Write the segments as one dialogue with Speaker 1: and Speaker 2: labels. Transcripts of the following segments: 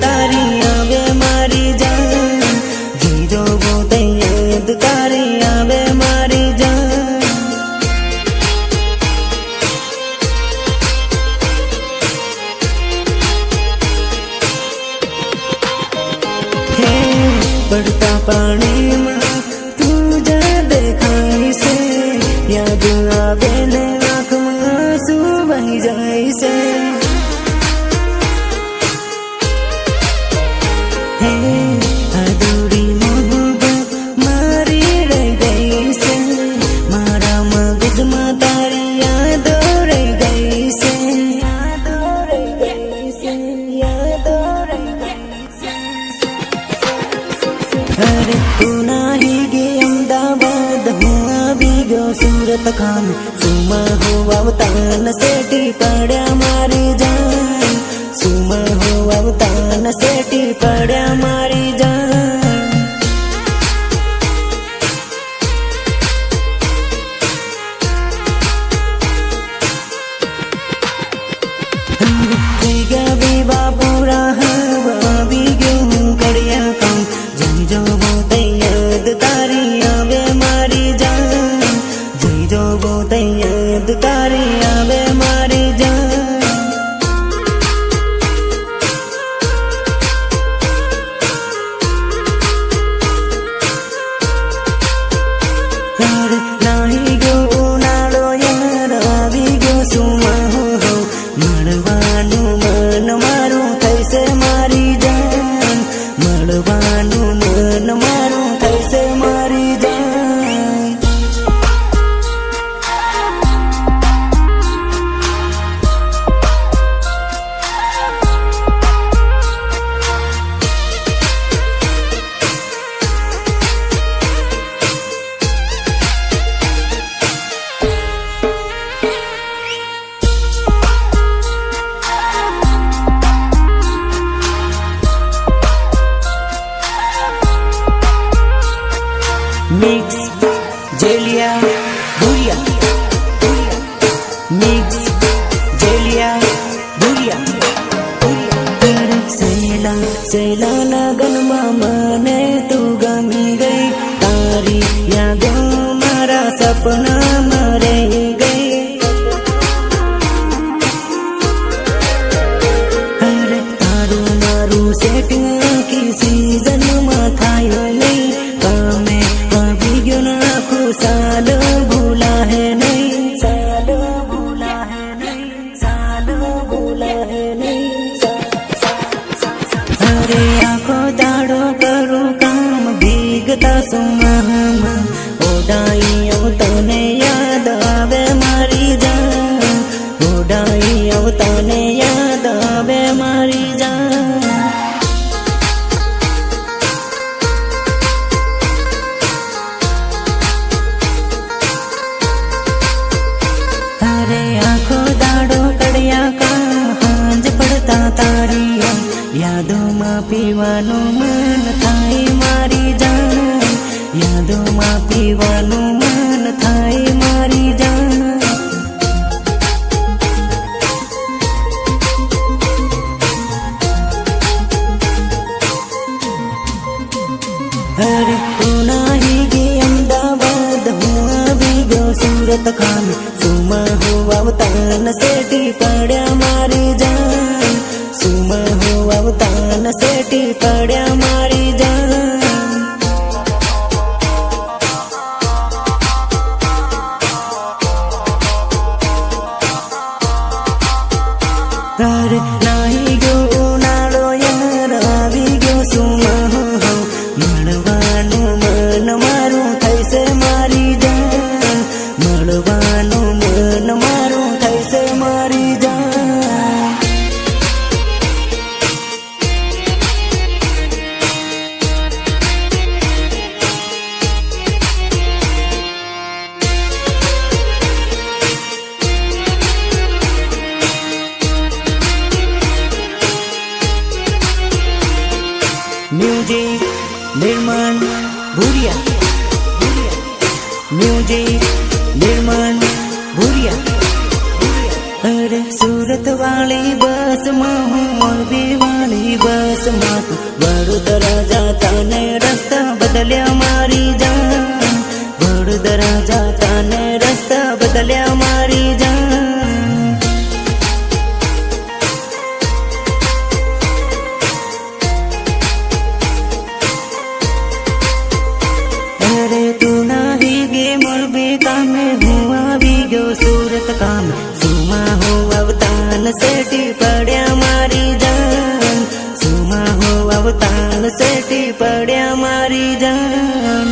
Speaker 1: तारी आवे मारी जान जीजो वो याद तारी आवे मारी जान हे पड़ता पानी में तुझे देखाई से याद आवे ने आँख में आंसू बही जाए से अधूरी मोहब्बत मारी रह गई से मारा मगज में तारी याद रह गई से अरे तू नाही गे अहमदाबाद हुआ भी गो सूरत खान सुमा हो अवतान सेठी पड़ा मारी जान सुमा हो अवतान सेठी पड़ा मारी जान विवाह पूरा भी गेहूं कड़िया काम जीजो बहुत याद तारी आवे मारी जान जीजो बहुत याद तारी आवे मारी जान नाही गो उनाळो यार આવી ગયો સુમા હો મળવાનું મન મારું થઈશે મારી જાન મળવાનું મન મારું થઈશે મારી જાન मिक्स जेलिया भूरिया मिक्स जेलिया भूरिया सैला सैला लगन मामने तू गमी गई तारी यादों मारा सपना मरे गई अरे तारू मारू सेटिंग की सीजन में थायो नहीं कामे साल भूला है नहीं साल भूला है नहीं साल भूला है नहीं अरे आँखों दाड़ो करूँ काम भीगता सुमा ओडाई तने याद आवे मारी जान ओडाई तने याद आवे मारी जान आँखों दाड़ो कड़िया काम हांज पड़ता तारी यादों में पीवानो मन थाई मारी जान यादों में पीवानो मन थाई मारी जान अरे तू नाही गे अहमदाबाद हुआ भी गो सूरत खान सुमा हो अवतान सेठी पड़ा मारी जान सुमा हो अवतान सेठी पड़ा मारी जान अरे नाही गो उनाळो यार આવી ગયો સુમા મળવાનું મન મારું થઈશે મારી જાન મળવાનું મન મારું થઈશે મારી જાન म्यूजिक निर्माण भूरिया म्यूजिक निर्माण भूरिया अरे सूरत સુરત વાળી બસમાં હું મોરબી વાળી બસમાં તું વડોદરા જાતા ને રસ્તા બદલ્યા મારી જાન વડોદરા જાતા ને રસ્તા બદલ્યા મારી જાન અરે તું નાહી ગે મોરબી કામે હું આવી ગયો સુરત કામે સુમાં હો અવતાન સેટી પડ્યા મારી જાન સુમાં હો અવતાન સેટી પડ્યા મારી જાન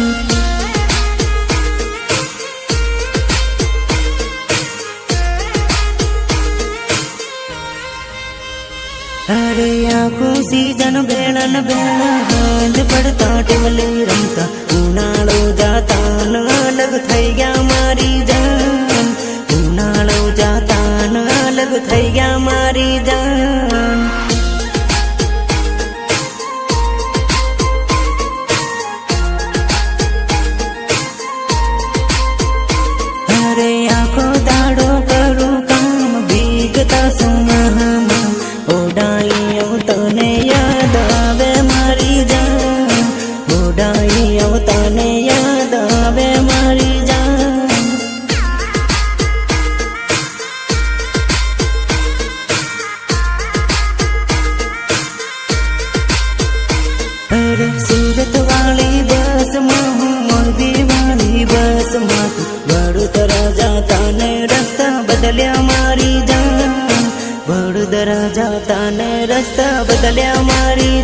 Speaker 1: અરે આખું સીઝન બેળન બેળા હાંજ પડતા ટેવલી રમતા ઉનાળો જાતા ન અલગ થઈ ગયા મારી જાન ઉનાળો જાતા ન અલગ થઈ ગયા મારી જાન અરે આખો દાડો કરું કામ ભીગતા સુનામાં ઓડાઈ તને યાદ આવે મારી જાન ઓડાઈ તને યાદ આવે મારી જાન અરે સુરત વાળી બસમાં હું મોરબી વાળી બસમાં તું વડોદરા જાતા ને રસ્તા બદલ્યા મારી જાન વડોદરા જાતા ને રસ્તા બદલ્યા મારી